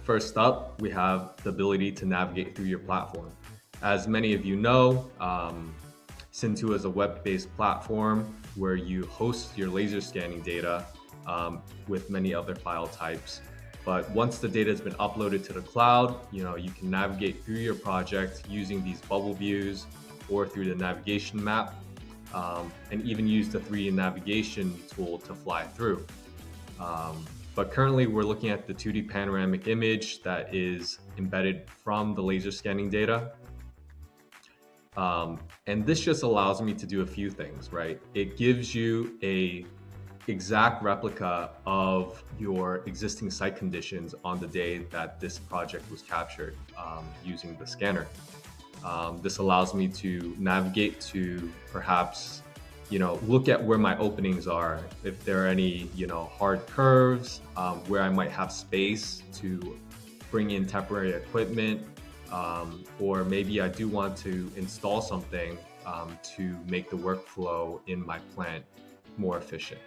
First up, we have the ability to navigate through your platform. As many of you know, Cintu is a web-based platform where you host your laser scanning data with many other file types. But once the data has been uploaded to the cloud, you can navigate through your project using these bubble views or through the navigation map, and even use the 3D navigation tool to fly through. But currently we're looking at the 2D panoramic image that is embedded from the laser scanning data. And this just allows me to do a few things, right? It gives you a exact replica of your existing site conditions on the day that this project was captured using the scanner. This allows me to navigate to perhaps, look at where my openings are, if there are any, hard curves, where I might have space to bring in temporary equipment, or maybe I do want to install something to make the workflow in my plant more efficient.